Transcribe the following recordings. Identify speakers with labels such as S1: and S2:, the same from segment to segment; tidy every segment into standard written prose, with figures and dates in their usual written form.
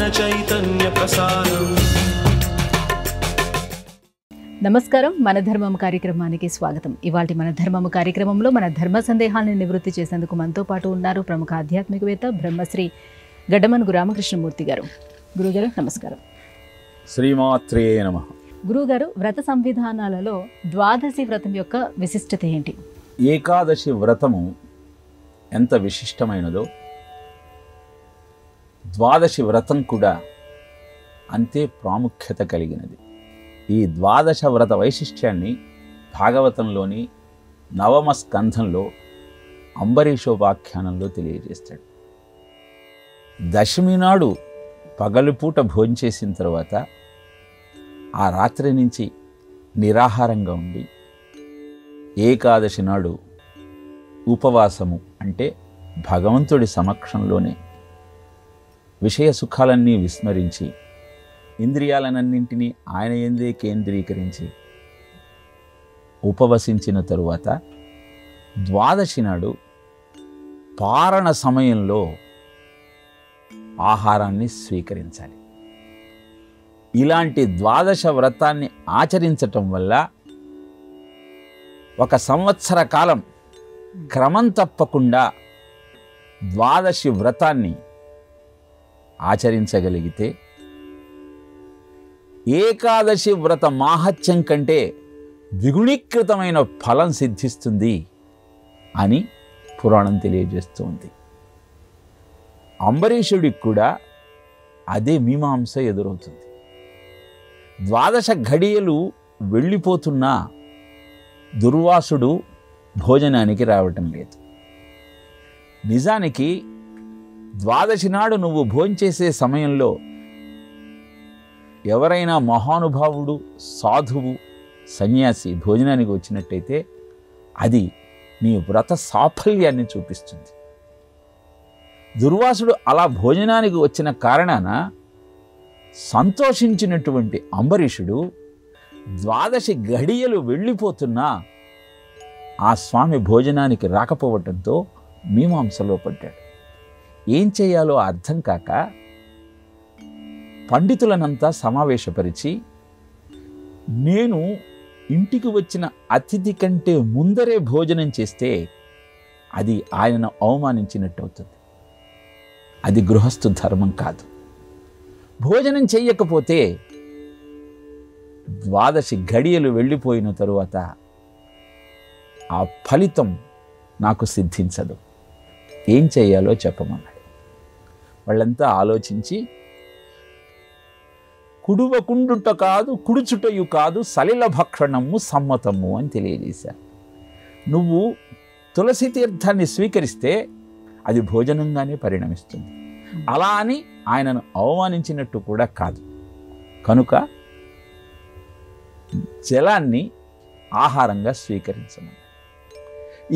S1: జ్ఞాన చైతన్య ప్రసారం.
S2: నమస్కారం. మన ధర్మం కార్యక్రమానికి స్వాగతం. ఇవాల్టి మన ధర్మం కార్యక్రమంలో మన ధర్మ సందేహాలను నివృత్తి చేసేందుకు మనతో పాటు ఉన్నారు ప్రముఖ ఆధ్యాత్మికవేత్త బ్రహ్మశ్రీ గడ్డమనుగు రామకృష్ణమూర్తి గారు. గురుగారు నమస్కారం.
S3: శ్రీమాత్రే నమః.
S2: గురుగారు, వ్రత సంవిధానాలలో ద్వాదశి వ్రతం యొక్క విశిష్టత ఏంటి?
S3: ఏకాదశి వ్రతము ఎంత విశిష్టమైనదో ద్వాదశి వ్రతం కూడా అంతే ప్రాముఖ్యత కలిగినది. ఈ ద్వాదశ వ్రత వైశిష్ట్యాన్ని భాగవతంలోని నవమ స్కంధంలో అంబరీషోపాఖ్యానంలో తెలియజేస్తాడు. దశమి నాడు పగలుపూట భోంచేసిన తర్వాత ఆ రాత్రి నుంచి నిరాహారంగా ఉండి ఏకాదశి నాడు ఉపవాసము అంటే భగవంతుడి సమక్షంలోనే విషయ సుఖాలన్నీ విస్మరించి ఇంద్రియాలన్నింటినీ ఆయన యందే కేంద్రీకరించి ఉపవసించిన తరువాత ద్వాదశి నాడు పారణ సమయంలో ఆహారాన్ని స్వీకరించాలి. ఇలాంటి ద్వాదశ వ్రతాన్ని ఆచరించటం వల్ల ఒక సంవత్సర కాలం క్రమం తప్పకుండా ద్వాదశి వ్రతాన్ని ఆచరించగలిగితే ఏకాదశి వ్రత మాహత్యం కంటే ద్విగుణీకృతమైన ఫలం సిద్ధిస్తుంది అని పురాణం తెలియజేస్తుంది. అంబరీషుడికి కూడా అదే మీమాంస ఎదురవుతుంది. ద్వాదశ ఘడియలు వెళ్ళిపోతున్నా దుర్వాసుడు భోజనానికి రావటం లేదు. నిజానికి ద్వాదశి నాడు నువ్వు భోంచేసే సమయంలో ఎవరైనా మహానుభావుడు, సాధువు, సన్యాసి భోజనానికి వచ్చినట్టయితే అది నీ వ్రత సాఫల్యాన్ని చూపిస్తుంది. దుర్వాసుడు అలా భోజనానికి వచ్చిన కారణాన సంతోషించినటువంటి అంబరీషుడు ద్వాదశి ఘడియలు వెళ్ళిపోతున్నా ఆ స్వామి భోజనానికి రాకపోవటంతో మీమాంసలో పడ్డాడు. ఏం చేయాలో అర్థం కాక పండితులనంతా సమావేశపరిచి, నేను ఇంటికి వచ్చిన అతిథి కంటే ముందరే భోజనం చేస్తే అది ఆయనను అవమానించినట్టు అవుతుంది. అది గృహస్థు ధర్మం కాదు. భోజనం చెయ్యకపోతే ద్వాదశి ఘడియలు వెళ్ళిపోయిన తరువాత ఆ ఫలితం నాకు సిద్ధించదు. ఏం చేయాలో చెప్పమన్నాడు. వాళ్ళంతా ఆలోచించి, కుడువకుండుట కాదు కుడుచుటయు కాదు సలిల భక్షణము సమ్మతము అని తెలియజేశారు. నువ్వు తులసి తీర్థాన్ని స్వీకరిస్తే అది భోజనంగానే పరిణమిస్తుంది. అలా అని ఆయనను అవమానించినట్టు కూడా కాదు. కనుక జలాన్ని ఆహారంగా స్వీకరించమని.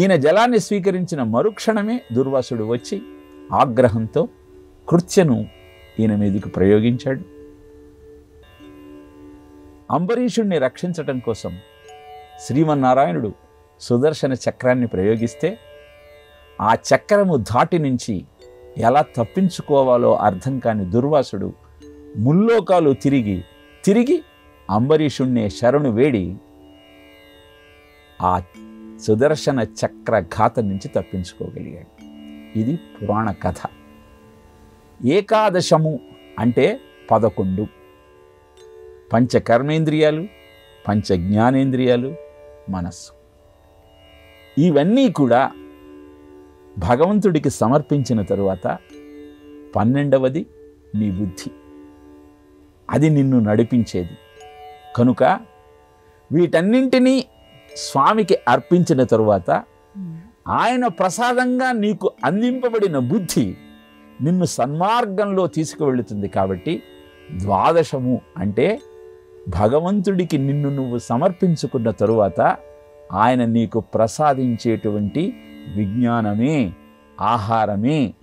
S3: ఈయన జలాన్ని స్వీకరించిన మరుక్షణమే దుర్వాసుడు వచ్చి ఆగ్రహంతో కృత్యను ఈయన మీదకి ప్రయోగించాడు. అంబరీషుణ్ణి రక్షించటం కోసం శ్రీమన్నారాయణుడు సుదర్శన చక్రాన్ని ప్రయోగిస్తే ఆ చక్రము ధాటి నుంచి ఎలా తప్పించుకోవాలో అర్థం కాని దుర్వాసుడు ముల్లోకాలు తిరిగి అంబరీషుణ్ణి శరణు వేడి ఆ సుదర్శన చక్ర ఘాతం నుంచి తప్పించుకోగలిగాడు. ఇది పురాణ కథ. ఏకాదశము అంటే 11. పంచ కర్మేంద్రియాలు, పంచ జ్ఞానేంద్రియాలు, మనస్సు. ఇవన్నీ కూడా భగవంతుడికి సమర్పించిన తరువాత 12వది నీ బుద్ధి. అది నిన్ను నడిపించేది. కనుక వీటన్నింటినీ స్వామికి అర్పించిన తరువాత ఆయన ప్రసాదంగా నీకు అందింపబడిన బుద్ధి నిన్ను సన్మార్గంలో తీసుకువెళుతుంది. కాబట్టి ద్వాదశము అంటే భగవంతుడికి నిన్ను నువ్వు సమర్పించుకున్న తరువాత ఆయన నీకు ప్రసాదించేటువంటి విజ్ఞానమే, ఆహారమే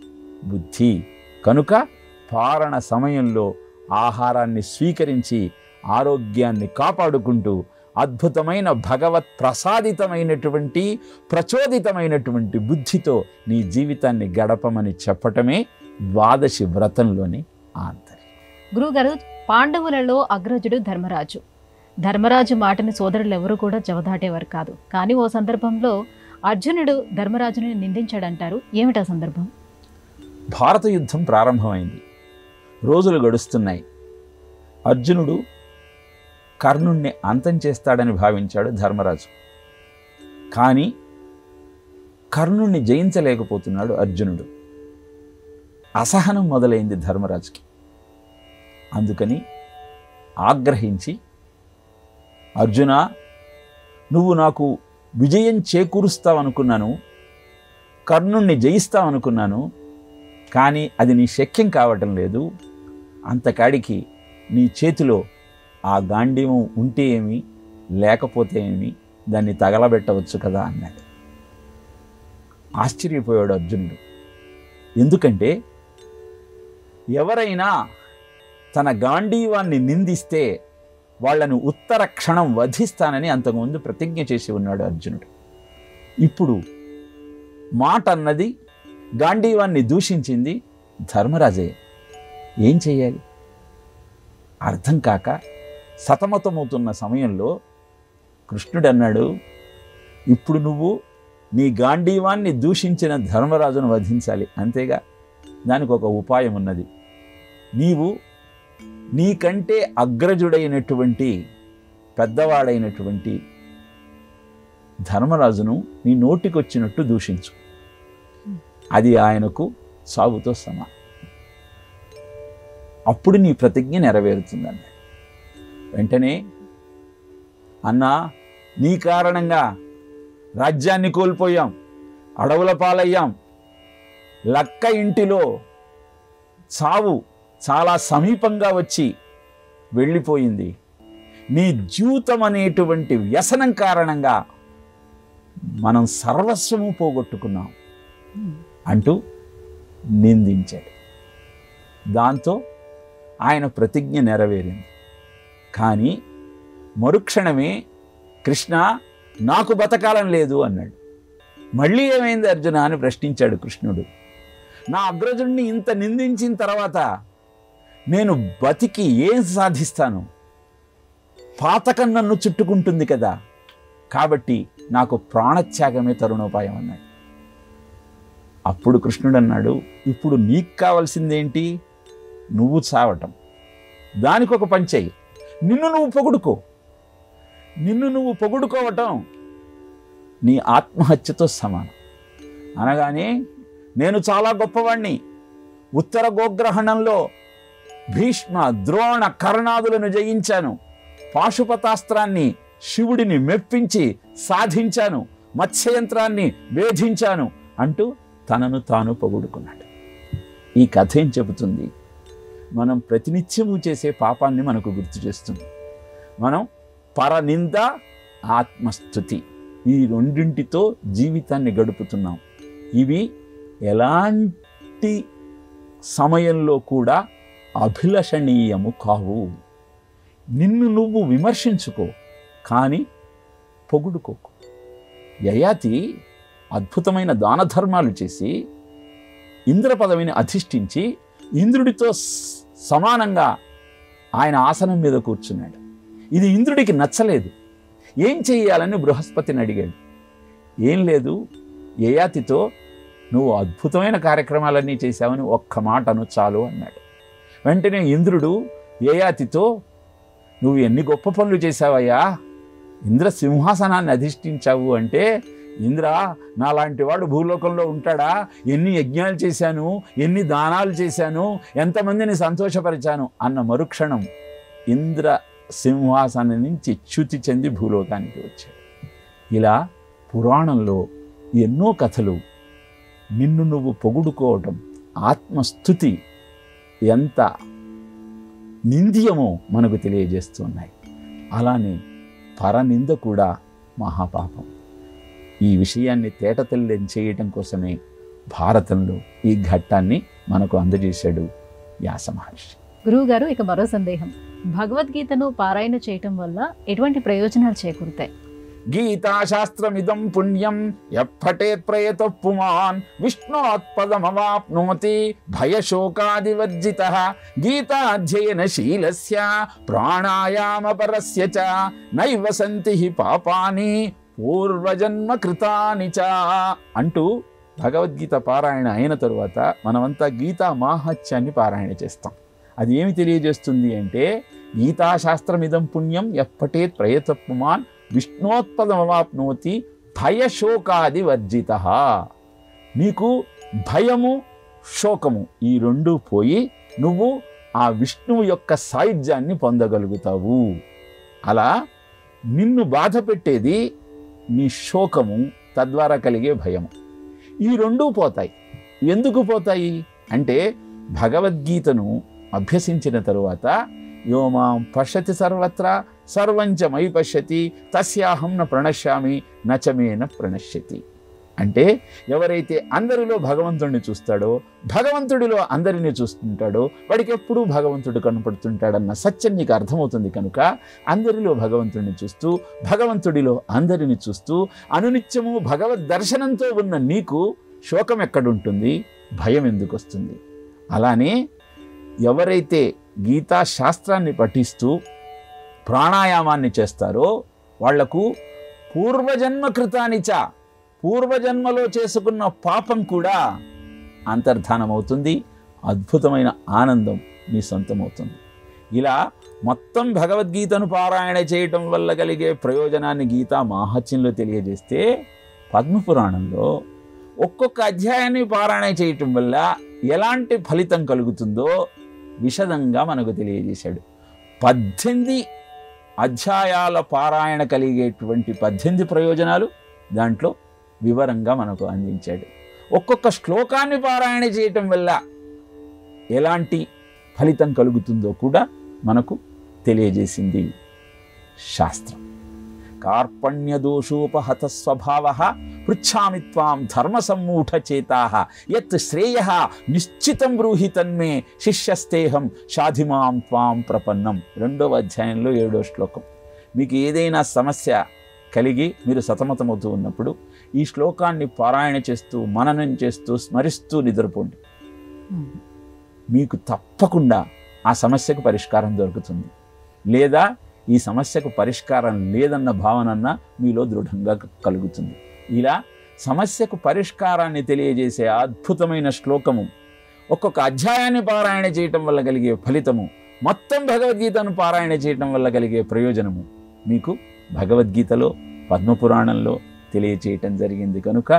S3: బుద్ధి. కనుక పారణ సమయంలో ఆహారాన్ని స్వీకరించి ఆరోగ్యాన్ని కాపాడుకుంటూ అద్భుతమైన భగవత్ ప్రసాదితమైనటువంటి ప్రచోదితమైనటువంటి బుద్ధితో నీ జీవితాన్ని గడపమని చెప్పటమే ద్వాదశి వ్రతంలోని ఆంతర్యం.
S2: గురువుగారు, పాండవులలో అగ్రజుడు ధర్మరాజు. ధర్మరాజు మాటని సోదరులు ఎవరు కూడా జవదాటేవారు కాదు. కానీ ఓ సందర్భంలో అర్జునుడు ధర్మరాజుని నిందించాడంటారు. ఏమిటా సందర్భం?
S3: భారత యుద్ధం ప్రారంభమైంది. రోజులు గడుస్తున్నాయి. అర్జునుడు కర్ణుణ్ణి అంతం చేస్తాడని భావించాడు ధర్మరాజు. కానీ కర్ణుణ్ణి జయించలేకపోతున్నాడు అర్జునుడు. అసహనం మొదలైంది ధర్మరాజుకి. అందుకని ఆగ్రహించి, అర్జున, నువ్వు నాకు విజయం చేకూరుస్తావనుకున్నాను, కర్ణుణ్ణి జయిస్తావనుకున్నాను, కానీ అది నీ శక్యం కావటం లేదు. అంతకాడికి నీ చేతిలో ఆ గాంధీవం ఉంటే ఏమి, లేకపోతే ఏమి, దాన్ని తగలబెట్టవచ్చు కదా అన్నాడు. ఆశ్చర్యపోయాడు అర్జునుడు. ఎందుకంటే ఎవరైనా తన గాంధీవాన్ని నిందిస్తే వాళ్లను ఉత్తర క్షణం వధిస్తానని అంతకుముందు ప్రతిజ్ఞ చేసి ఉన్నాడు అర్జునుడు. ఇప్పుడు మాట అన్నది, గాంధీవాన్ని దూషించింది ధర్మరాజే. ఏం చెయ్యాలి అర్థం కాక సతమతమవుతున్న సమయంలో కృష్ణుడు అన్నాడు, ఇప్పుడు నువ్వు నీ గాంధీవాన్ని దూషించిన ధర్మరాజును వధించాలి, అంతేగా. దానికి ఒక ఉపాయం ఉన్నది. నీవు నీకంటే అగ్రజుడైనటువంటి పెద్దవాడైనటువంటి ధర్మరాజును నీ నోటికొచ్చినట్టు దూషించు. అది ఆయనకు సాగుతో సమానం. అప్పుడు నీ ప్రతిజ్ఞ నెరవేరుతుందన్నాడు. వెంటనే, అన్నా, నీ కారణంగా రాజ్యాన్ని కోల్పోయాం, అడవుల పాలయ్యాం, లక్క ఇంటిలో చావు చాలా సమీపంగా వచ్చి వెళ్ళిపోయింది, నీ జీవితం అనేటువంటి వ్యసనం కారణంగా మనం సర్వస్వము పోగొట్టుకున్నాం అంటూ నిందించాడు. దాంతో ఆయన ప్రతిజ్ఞ నెరవేరింది. కానీ మరుక్షణమే కృష్ణ, నాకు బతకాలని లేదు అన్నాడు. మళ్ళీ ఏమైంది అర్జున అని ప్రశ్నించాడు కృష్ణుడు. నా అగ్రజుడిని ఇంత నిందించిన తర్వాత నేను బతికి ఏం సాధిస్తాను? పాతకం నన్ను చుట్టుకుంటుంది కదా, కాబట్టి నాకు ప్రాణత్యాగమే తరుణోపాయం అన్నాడు. అప్పుడు కృష్ణుడు అన్నాడు, ఇప్పుడు నీకు కావాల్సిందేంటి? నువ్వు చావటం. దానికి ఒక పని చెయ్యి, నిన్ను నువ్వు పొగుడుకో. నిన్ను నువ్వు పొగుడుకోవటం నీ ఆత్మహత్యతో సమానం. అనగానే, నేను చాలా గొప్పవాణ్ణి, ఉత్తర గోగ్రహణంలో భీష్మ, ద్రోణ, కర్ణాదులను జయించాను, పాశుపతాస్త్రాన్ని శివుడిని మెప్పించి సాధించాను, మత్స్యయంత్రాన్ని వేధించాను అంటూ తనను తాను పొగుడుకున్నాడు. ఈ కథ ఏం చెబుతుంది? మనం ప్రతినిత్యము చేసే పాపాన్ని మనకు గుర్తు చేస్తుంది. మనం పరనింద, ఆత్మస్తుతి, ఈ రెండింటితో జీవితాన్ని గడుపుతున్నాం. ఇవి ఎలాంటి సమయంలో కూడా అభిలషణీయము కావు. నిన్ను నువ్వు విమర్శించుకో, కానీ పొగుడుకోకు. యయాతి అద్భుతమైన దాన ధర్మాలు చేసి ఇంద్ర పదవిని అధిష్ఠించి ఇంద్రుడితో సమానంగా ఆయన ఆసనం మీద కూర్చున్నాడు. ఇది ఇంద్రుడికి నచ్చలేదు. ఏం చేయాలని బృహస్పతిని అడిగాడు. ఏం లేదు, యయాతితో నువ్వు అద్భుతమైన కార్యక్రమాలన్నీ చేశావని ఒక్క మాటను చాలు అన్నాడు. వెంటనే ఇంద్రుడు యయాతితో, నువ్వు ఎన్ని గొప్ప పనులు చేశావయ్యా, ఇంద్ర సింహాసనాన్ని అధిష్ఠించావు అంటే, ఇంద్ర నాలాంటి వాడు భూలోకంలో ఉంటాడా? ఎన్ని యజ్ఞాలు చేశాను, ఎన్ని దానాలు చేశాను, ఎంతమందిని సంతోషపరిచాను అన్న మరుక్షణం ఇంద్ర సింహాసనం నుంచి చ్యుతి చెంది భూలోకానికి వచ్చాడు. ఇలా పురాణంలో ఎన్నో కథలు నిన్ను నువ్వు పొగుడుకోవటం, ఆత్మస్థుతి ఎంత నింద్యమో మనకు తెలియజేస్తున్నాయి. అలానే పరనింద కూడా మహాపాపం. ఈ విషయాన్ని తేటతెల్లం చేయటం కోసమే భారతంలో ఈ ఘట్టాన్ని మనకు అందజేశాడు వ్యాస మహర్షి.
S2: గురువుగారు, ఇక మరో సందేహం. భగవద్గీతను పారాయణ చేయటం వల్ల ఎటువంటి ప్రయోజనాలు చేకూరుతాయి?
S3: గీతాశాస్త్రమిదం పుణ్యం యప్పఠేత్ ప్రయతః పుమాన్ విష్ణోత్పదమవాప్నోతి భయశోకాదివర్జితః గీతాధ్యయనశీలస్య ప్రాణాయామపరస్య చ నైవ సంతి హి పాపాని పూర్వజన్మ కృతాని చ అంటూ భగవద్గీత పారాయణ అయిన తరువాత మనమంతా గీతా మాహాత్యాన్ని పారాయణ చేస్తాం. అది ఏమి తెలియజేస్తుంది అంటే, గీతాశాస్త్రమిదం పుణ్యం యప్పఠేత్ ప్రయతః పుమాన్ విష్ణోత్పదమవాప్నోతి భయశోకాది వర్జితః. నీకు భయము శోకము ఈ రెండూ పోయి నువ్వు ఆ విష్ణువు యొక్క సాయుధ్యాన్ని పొందగలుగుతావు. అలా నిన్ను బాధ పెట్టేది నీ శోకము, తద్వారా కలిగే భయము. ఈ రెండూ పోతాయి. ఎందుకు పోతాయి అంటే, భగవద్గీతను అభ్యసించిన తరువాత యో మాం పశ్యతి సర్వత్రా సర్వంచ మయి పశ్యతి తస్యాహం న ప్రణశ్యామి నచమేన ప్రణశ్యతి. అంటే ఎవరైతే అందరిలో భగవంతుడిని చూస్తాడో, భగవంతుడిలో అందరినీ చూస్తుంటాడో, వాడికి ఎప్పుడూ భగవంతుడు కనపడుతుంటాడన్న సత్యం నీకు అర్థమవుతుంది. కనుక అందరిలో భగవంతుడిని చూస్తూ, భగవంతుడిలో అందరిని చూస్తూ అనునిత్యము భగవద్ దర్శనంతో ఉన్న నీకు శోకం ఎక్కడుంటుంది, భయం ఎందుకు వస్తుంది? అలానే ఎవరైతే గీతా శాస్త్రాన్ని పఠిస్తూ ప్రాణాయామాన్ని చేస్తారో వాళ్లకు పూర్వజన్మ కృతానిచ, పూర్వజన్మలో చేసుకున్న పాపం కూడా అంతర్ధానమవుతుంది. అద్భుతమైన ఆనందం నీ సొంతమవుతుంది. ఇలా మొత్తం భగవద్గీతను పారాయణ చేయటం వల్ల కలిగే ప్రయోజనాన్ని గీతా మాహాత్మ్యంలో తెలియజేస్తే, పద్మపురాణంలో ఒక్కొక్క అధ్యాయాన్ని పారాయణ చేయటం వల్ల ఎలాంటి ఫలితం కలుగుతుందో విశదంగా మనకు తెలియజేశాడు. 18 అధ్యాయాల పారాయణ కలిగేటువంటి 18 ప్రయోజనాలు దాంట్లో వివరంగా మనకు అందించాడు. ఒక్కొక్క శ్లోకాన్ని పారాయణ చేయటం వల్ల ఎలాంటి ఫలితం కలుగుతుందో కూడా మనకు తెలియజేసింది శాస్త్రం. కార్పణ్యదోషోపహత స్వభావః పృచ్ఛామి త్వాం ధర్మ సమ్మూఢచేతాః యత్ శ్రేయః నిశ్చితం బ్రూహి తన్మే శిష్యస్తేహం షాధిమాం త్వాం ప్రపన్నం. 2వ అధ్యాయంలో 7వ శ్లోకం. మీకు ఏదైనా సమస్య కలిగి మీరు సతమతమవుతూ ఉన్నప్పుడు ఈ శ్లోకాన్ని పారాయణ చేస్తూ, మననం చేస్తూ, స్మరిస్తూ నిద్రపోండి. మీకు తప్పకుండా ఆ సమస్యకు పరిష్కారం దొరుకుతుంది. లేదా ఈ సమస్యకు పరిష్కారం లేదన్న భావనన్న మీలో దృఢంగా కలుగుతుంది. ఇలా సమస్యకు పరిష్కారాన్ని తెలియజేసే అద్భుతమైన శ్లోకము, ఒక్కొక్క అధ్యాయాన్ని పారాయణ చేయటం వల్ల కలిగే ఫలితము, మొత్తం భగవద్గీతను పారాయణ చేయటం వల్ల కలిగే ప్రయోజనము మీకు భగవద్గీతలో, పద్మపురాణంలో తెలియచేయటం జరిగింది. కనుక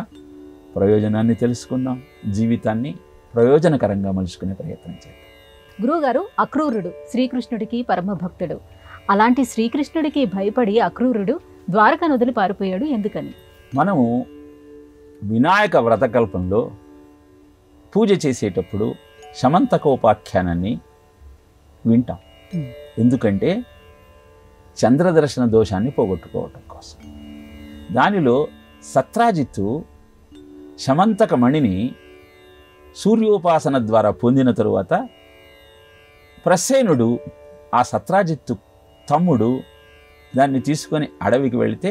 S3: ప్రయోజనాన్ని తెలుసుకుందాం, జీవితాన్ని ప్రయోజనకరంగా మలుచుకునే ప్రయత్నం చేద్దాం.
S2: గురువుగారు, అక్రూరుడు శ్రీకృష్ణుడికి పరమ భక్తుడు. అలాంటి శ్రీకృష్ణుడికి భయపడి అక్రూరుడు ద్వారకా నదులు పారిపోయాడు. ఎందుకని?
S3: మనము వినాయక వ్రతకల్పంలో పూజ చేసేటప్పుడు శమంతకోపాఖ్యానాన్ని వింటాం. ఎందుకంటే చంద్రదర్శన దోషాన్ని పోగొట్టుకోవటం కోసం. దానిలో సత్రాజిత్తు శమంతక మణిని సూర్యోపాసన ద్వారా పొందిన తరువాత ప్రసేనుడు, ఆ సత్రాజిత్తు తమ్ముడు, దాన్ని తీసుకొని అడవికి వెళితే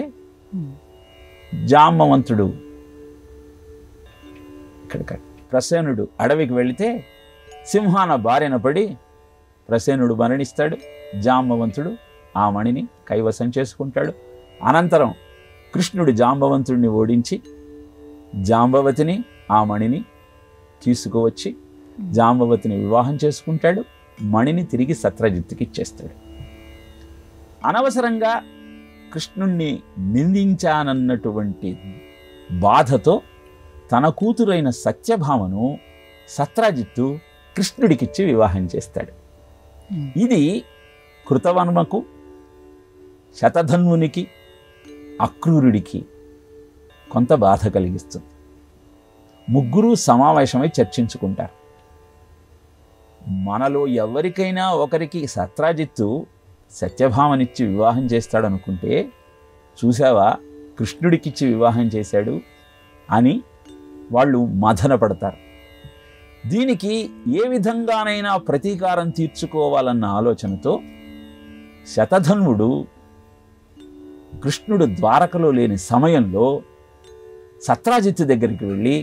S3: జాంబవంతుడు, ప్రసేనుడు అడవికి వెళితే సింహాన బారిన పడి ప్రసేనుడు మరణిస్తాడు. జాంబవంతుడు ఆ మణిని కైవసం చేసుకుంటాడు. అనంతరం కృష్ణుడు జాంబవంతుడిని ఓడించి జాంబవతిని, ఆ మణిని తీసుకువచ్చి జాంబవతిని వివాహం చేసుకుంటాడు. మణిని తిరిగి సత్రజిత్తుకి ఇచ్చేస్తాడు. అనవసరంగా కృష్ణుణ్ణి నిందించానన్నటువంటి బాధతో తన కూతురైన సత్యభామను సత్రాజిత్తు కృష్ణుడికిచ్చి వివాహం చేస్తాడు. ఇది కృతవర్మకు, శతధన్వునికి, అక్రూరుడికి కొంత బాధ కలిగిస్తుంది. ముగ్గురు సమావేశమై చర్చించుకుంటారు. మనలో ఎవరికైనా ఒకరికి సత్రాజిత్తు సత్యభామనిచ్చి వివాహం చేస్తాడనుకుంటే, చూసావా కృష్ణుడికిచ్చి వివాహం చేశాడు అని వాళ్ళు మదన పడతారు. దీనికి ఏ విధంగానైనా ప్రతీకారం తీర్చుకోవాలన్న ఆలోచనతో శతధన్వుడు కృష్ణుడు ద్వారకలో లేని సమయంలో సత్రాజిత్తు దగ్గరికి వెళ్ళి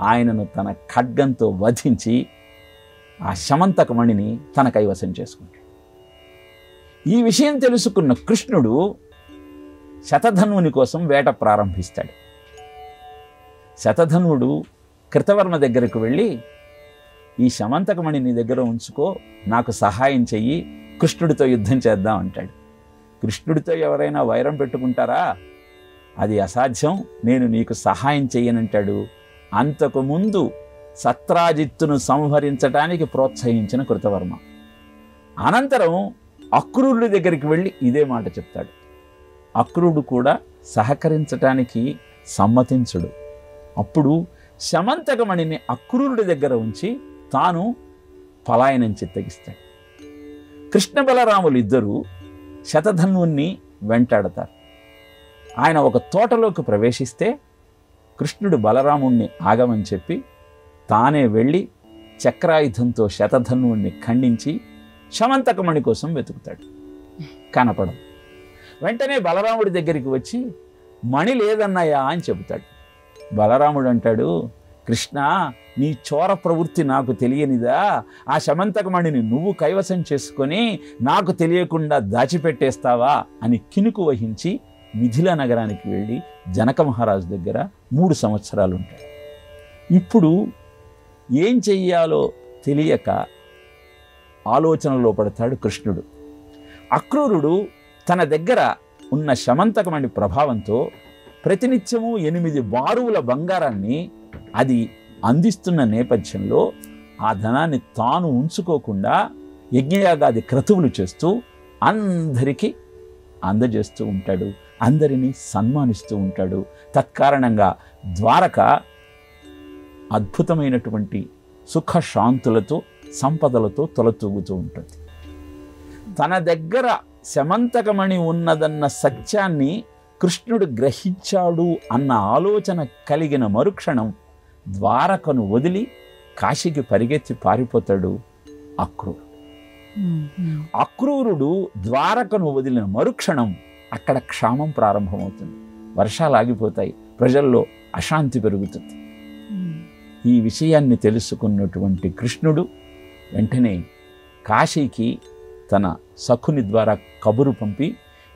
S3: ఆయనను తన ఖడ్గంతో వధించి ఆ శమంతకమణిని తన కైవసం చేసుకుంటాడు. ఈ విషయం తెలుసుకున్న కృష్ణుడు శతధన్వుని కోసం వేట ప్రారంభిస్తాడు. శతధన్వుడు కృతవర్మ దగ్గరకు వెళ్ళి, ఈ శమంతకమణి నీ దగ్గర ఉంచుకో, నాకు సహాయం చెయ్యి, కృష్ణుడితో యుద్ధం చేద్దాం అంటాడు. కృష్ణుడితో ఎవరైనా వైరం పెట్టుకుంటారా? అది అసాధ్యం, నేను నీకు సహాయం చెయ్యనంటాడు. అంతకుముందు సత్రాజిత్తును సంహరించడానికి ప్రోత్సహించిన కృతవర్మ అనంతరం అక్రూరుడి దగ్గరికి వెళ్ళి ఇదే మాట చెప్తాడు. అక్రూరుడు కూడా సహకరించటానికి సమ్మతించడు. అప్పుడు శమంతకమణిని అక్రూరుడి దగ్గర ఉంచి తాను పలాయనం చిత్తగిస్తాడు. కృష్ణ బలరాములు ఇద్దరూ శతధన్వుణ్ణి వెంటాడతారు. ఆయన ఒక తోటలోకి ప్రవేశిస్తే కృష్ణుడు బలరాముణ్ణి ఆగమని చెప్పి తానే వెళ్ళి చక్రాయుధంతో శతధన్వుణ్ణి ఖండించి శమంతకమణి కోసం వెతుకుతాడు. కనపడం. వెంటనే బలరాముడి దగ్గరికి వచ్చి మణి లేదన్నయ్యా అని చెబుతాడు. బలరాముడు అంటాడు, కృష్ణ, నీ చోర ప్రవృత్తి నాకు తెలియనిదా? ఆ శమంతకమణిని నువ్వు కైవసం చేసుకొని నాకు తెలియకుండా దాచిపెట్టేస్తావా అని కినుకు వహించి మిథిలా నగరానికి వెళ్ళి జనక మహారాజు దగ్గర 3 సంవత్సరాలు ఉంటాడు. ఇప్పుడు ఏం చెయ్యాలో తెలియక ఆలోచనలో పడతాడు కృష్ణుడు. అక్రూరుడు తన దగ్గర ఉన్న శమంతకమణి ప్రభావంతో ప్రతినిత్యము 8 బారువుల బంగారాన్ని అది అందిస్తున్న నేపథ్యంలో ఆ ధనాన్ని తాను ఉంచుకోకుండా యజ్ఞయాగాది క్రతువులు చేస్తూ అందరికీ అందజేస్తూ ఉంటాడు. అందరినీ సన్మానిస్తూ ఉంటాడు. తత్కారణంగా ద్వారక అద్భుతమైనటువంటి సుఖశాంతులతో సంపదలతో తొలతూగుతూ ఉంటుంది. తన దగ్గర శమంతకమణి ఉన్నదన్న సత్యాన్ని కృష్ణుడు గ్రహించాడు అన్న ఆలోచన కలిగిన మరుక్షణం ద్వారకను వదిలి కాశీకి పరిగెత్తి పారిపోతాడు అక్రూరుడు. అక్రూరుడు ద్వారకను వదిలిన మరుక్షణం అక్కడ క్షామం ప్రారంభమవుతుంది. వర్షాలు ఆగిపోతాయి. ప్రజల్లో అశాంతి పెరుగుతుంది. ఈ విషయాన్ని తెలుసుకున్నటువంటి కృష్ణుడు వెంటనే కాశీకి తన సఖుని ద్వారా కబురు పంపి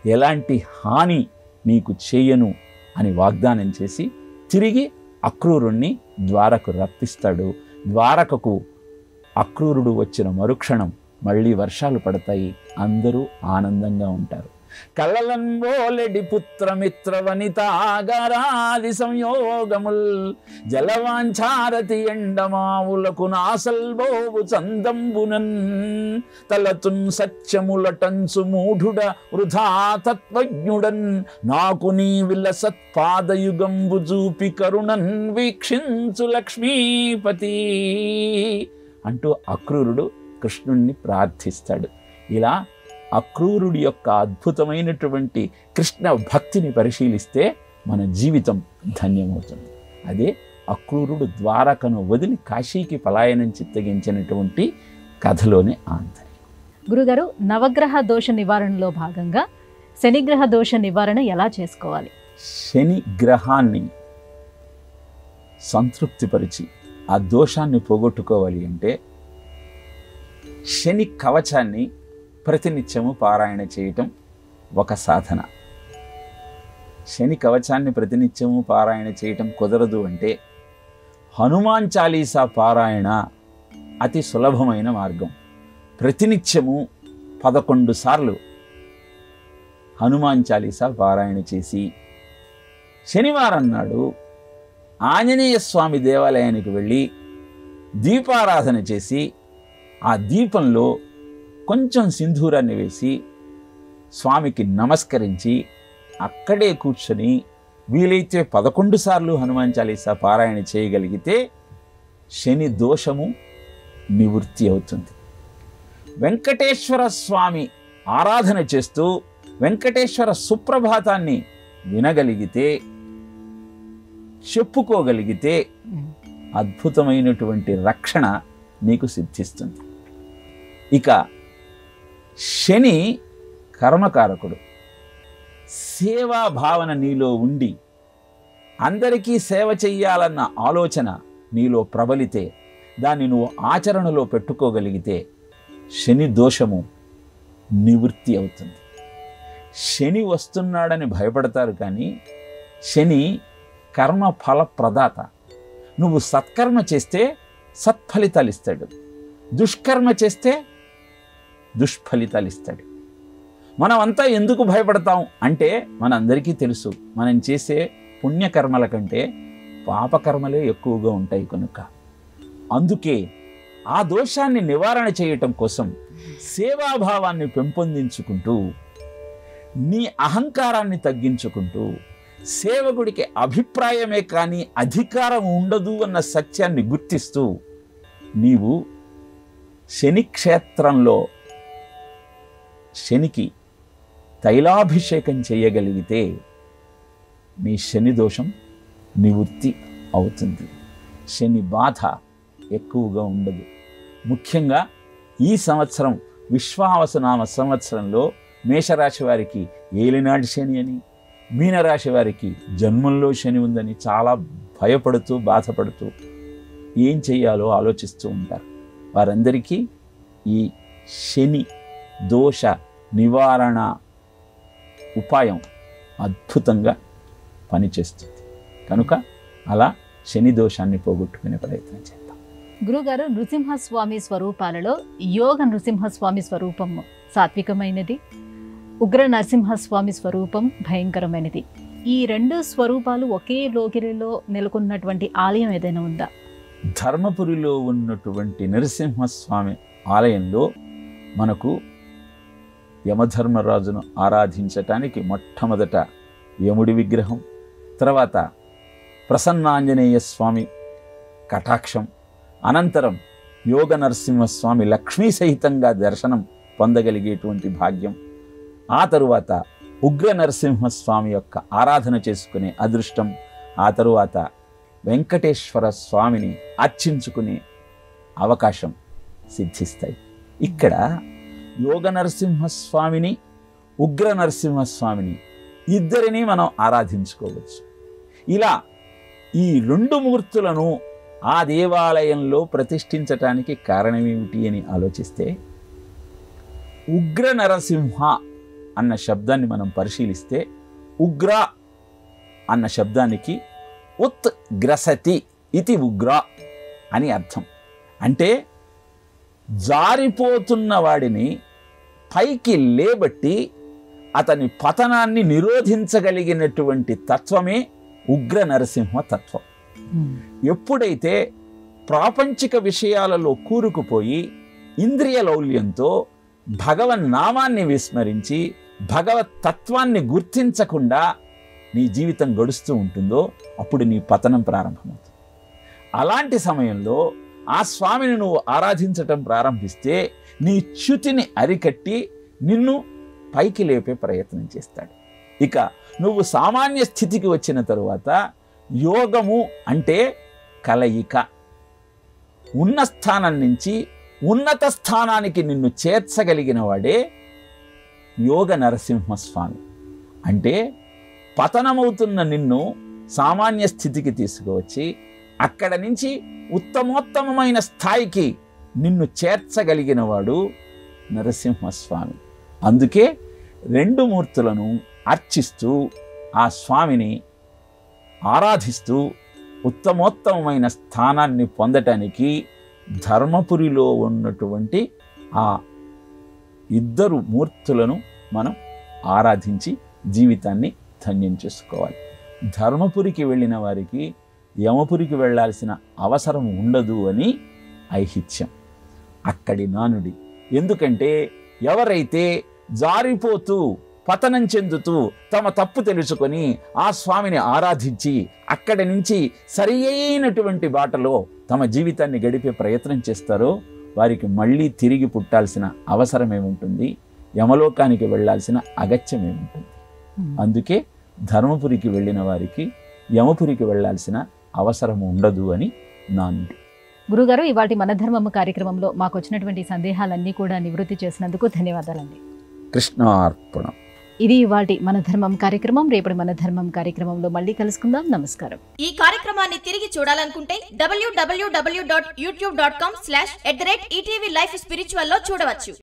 S3: ఎలాంటి హాని నీకు చేయను అని వాగ్దానం చేసి తిరిగి అక్రూరుణ్ణి ద్వారకు రప్పిస్తాడు. ద్వారకకు అక్రూరుడు వచ్చిన మరుక్షణం మళ్ళీ వర్షాలు పడతాయి. అందరూ ఆనందంగా ఉంటారు. కలలన్బోలెడి పుత్రమిత్ర వనితాగరాది సంయోగముల్ జలవాంఛారతి ఎండమావులకు నాసల్బోవు చందంబునన్ తలతున్ సత్యములటంచు మూఢుడ వృధా తత్వజ్ఞుడన్ నాకు నీ విలసత్పాదయుగంబు జూపి కరుణన్ వీక్షించు లక్ష్మీపతి అంటూ అక్రూరుడు కృష్ణుణ్ణి ప్రార్థిస్తాడు. ఇలా అక్రూరుడి యొక్క అద్భుతమైనటువంటి కృష్ణ భక్తిని పరిశీలిస్తే మన జీవితం ధన్యమవుతుంది. అదే అక్రూరుడు ద్వారకను వదిలి కాశీకి పలాయనం చిత్తగించినటువంటి కథలోనే ఆంతర్యం.
S2: గురుగారు, నవగ్రహ దోష నివారణలో భాగంగా శనిగ్రహ దోష నివారణ ఎలా చేసుకోవాలి?
S3: శని గ్రహాన్ని సంతృప్తిపరిచి ఆ దోషాన్ని పోగొట్టుకోవాలి అంటే శని కవచాన్ని ప్రతినిత్యము పారాయణ చేయటం ఒక సాధన. శని కవచాన్ని ప్రతినిత్యము పారాయణ చేయటం కుదరదు అంటే హనుమాన్ చాలీసా పారాయణ అతి సులభమైన మార్గం. ప్రతినిత్యము 11 సార్లు హనుమాన్ చాలీసా పారాయణ చేసి శనివారం నాడు ఆంజనేయ స్వామి దేవాలయానికి వెళ్ళి దీపారాధన చేసి ఆ దీపంలో కొంచెం సింధూరాన్ని వేసి స్వామికి నమస్కరించి అక్కడే కూర్చొని వీలైతే 11 సార్లు హనుమాన్ చాలీసా పారాయణ చేయగలిగితే శని దోషము నివృత్తి అవుతుంది. వెంకటేశ్వర స్వామి ఆరాధన చేస్తూ వెంకటేశ్వర సుప్రభాతాన్ని వినగలిగితే, చెప్పుకోగలిగితే అద్భుతమైనటువంటి రక్షణ నీకు సిద్ధిస్తుంది. ఇక శని కర్మకారకుడు. సేవా భావన నీలో ఉండి అందరికీ సేవ చెయ్యాలన్న ఆలోచన నీలో ప్రబలితే, దాన్ని నువ్వు ఆచరణలో పెట్టుకోగలిగితే శని దోషము నివృత్తి అవుతుంది. శని వస్తున్నాడని భయపడతారు, కానీ శని కర్మ ఫల ప్రదాత. నువ్వు సత్కర్మ చేస్తే సత్ఫలితాలు ఇస్తాడు, దుష్కర్మ చేస్తే దుష్ఫలితాలు ఇస్తాడు. మనమంతా ఎందుకు భయపడతాం అంటే, మనందరికీ తెలుసు మనం చేసే పుణ్యకర్మల కంటే పాపకర్మలే ఎక్కువగా ఉంటాయి కనుక. అందుకే ఆ దోషాన్ని నివారణ చేయటం కోసం సేవాభావాన్ని పెంపొందించుకుంటూ, నీ అహంకారాన్ని తగ్గించుకుంటూ, సేవకుడికి అభిప్రాయమే కానీ అధికారం ఉండదు అన్న సత్యాన్ని గుర్తిస్తూ, నీవు శని క్షేత్రంలో శనికి తైలాభిషేకం చేయగలిగితే నీ శని దోషం నివృత్తి అవుతుంది. శని బాధ ఎక్కువగా ఉండదు. ముఖ్యంగా ఈ సంవత్సరం విశ్వావసునామ సంవత్సరంలో మేషరాశి వారికి ఏలినాటి శని అని, మీనరాశి వారికి జన్మంలో శని ఉందని చాలా భయపడుతూ బాధపడుతూ ఏం చెయ్యాలో ఆలోచిస్తూ ఉంటారు. వారందరికీ ఈ శని దోష నివారణ ఉపాయం అద్భుతంగా పనిచేస్తుంది కనుక అలా శని దోషాన్ని పోగొట్టుకునే ప్రయత్నం చేద్దాం.
S2: గురుగారు, నృసింహస్వామి స్వరూపాలలో యోగ నృసింహస్వామి స్వరూపం సాత్వికమైనది, ఉగ్ర నరసింహస్వామి స్వరూపం భయంకరమైనది. ఈ రెండు స్వరూపాలు ఒకే లోకిరిలో నెలకొన్నటువంటి ఆలయం ఏదైనా ఉందా?
S3: ధర్మపురిలో ఉన్నటువంటి నరసింహస్వామి ఆలయంలో మనకు యమధర్మరాజును ఆరాధించటానికి మొట్టమొదట యముడి విగ్రహం, తర్వాత ప్రసన్నాంజనేయ స్వామి కటాక్షం, అనంతరం యోగ నరసింహస్వామి లక్ష్మీ సహితంగా దర్శనం పొందగలిగేటువంటి భాగ్యం, ఆ తరువాత ఉగ్ర నరసింహస్వామి యొక్క ఆరాధన చేసుకునే అదృష్టం, ఆ తరువాత వెంకటేశ్వర స్వామిని అర్చించుకునే అవకాశం సిద్ధిస్తాయి. ఇక్కడ యోగ నరసింహస్వామిని, ఉగ్ర నరసింహస్వామిని ఇద్దరిని మనం ఆరాధించుకోవచ్చు. ఇలా ఈ రెండు మూర్తులను ఆ దేవాలయంలో ప్రతిష్ఠించటానికి కారణమేమిటి అని ఆలోచిస్తే, ఉగ్ర నరసింహ అన్న శబ్దాన్ని మనం పరిశీలిస్తే, ఉగ్ర అన్న శబ్దానికి ఉత్ గ్రసతి ఇది ఉగ్ర అని అర్థం. అంటే జారిపోతున్న వాడిని పైకి లేబట్టి అతని పతనాన్ని నిరోధించగలిగినటువంటి తత్వమే ఉగ్ర నరసింహ తత్వం. ఎప్పుడైతే ప్రాపంచిక విషయాలలో కూరుకుపోయి ఇంద్రియ లౌల్యంతో భగవన్నామాన్ని విస్మరించి భగవత్ తత్వాన్ని గుర్తించకుండా నీ జీవితం గడుస్తూ ఉంటుందో అప్పుడు నీ పతనం ప్రారంభమవుతుంది. అలాంటి సమయంలో ఆ స్వామిని నువ్వు ఆరాధించటం ప్రారంభిస్తే నీ చ్యుతిని అరికట్టి నిన్ను పైకి లేపే ప్రయత్నం చేస్తాడు. ఇక నువ్వు సామాన్య స్థితికి వచ్చిన తరువాత యోగము అంటే కలయిక, ఉన్న స్థానం నుంచి ఉన్నత స్థానానికి నిన్ను చేర్చగలిగిన వాడే యోగ నరసింహస్వామి. అంటే పతనమవుతున్న నిన్ను సామాన్య స్థితికి తీసుకువచ్చి అక్కడ నుంచి ఉత్తమోత్తమైన స్థాయికి నిన్ను చేర్చగలిగిన వాడు నరసింహస్వామి. అందుకే రెండు మూర్తులను అర్చిస్తూ ఆ స్వామిని ఆరాధిస్తూ ఉత్తమోత్తమైన స్థానాన్ని పొందటానికి ధర్మపురిలో ఉన్నటువంటి ఆ ఇద్దరు మూర్తులను మనం ఆరాధించి జీవితాన్ని ధన్యం చేసుకోవాలి. ధర్మపురికి వెళ్ళిన వారికి యమపురికి వెళ్ళాల్సిన అవసరం ఉండదు అని ఐహిత్యం, అక్కడి నానుడి. ఎందుకంటే ఎవరైతే జారిపోతూ పతనం చెందుతూ తమ తప్పు తెలుసుకొని ఆ స్వామిని ఆరాధించి అక్కడి నుంచి సరి అయినటువంటి బాటలో తమ జీవితాన్ని గడిపే ప్రయత్నం చేస్తారో వారికి మళ్ళీ తిరిగి పుట్టాల్సిన అవసరం ఏముంటుంది, యమలోకానికి వెళ్ళాల్సిన అగత్యం ఏముంటుంది. అందుకే ధర్మపురికి వెళ్ళిన వారికి యమపురికి వెళ్ళాల్సిన అవసరం ఉండదు అని నానుడి.
S2: గురుగారు, ఇవాటి మన ధర్మము కార్యక్రమంలో మాకు వచ్చినటువంటి సందేహాలన్నీ కూడా నివృత్తి చేసినందుకు ధన్యవాదాలండి.
S3: కృష్ణార్పణం.
S2: ఇది ఇవాల్టి మన ధర్మం కార్యక్రమం. రేపటి మన ధర్మం కార్యక్రమంలో మళ్ళీ కలుసుకుందాం. నమస్కారం.
S4: ఈ కార్యక్రమాన్ని తిరిగి చూడాలనుకుంటే www.youtube.com/ETV Life Spiritual లో చూడవచ్చు.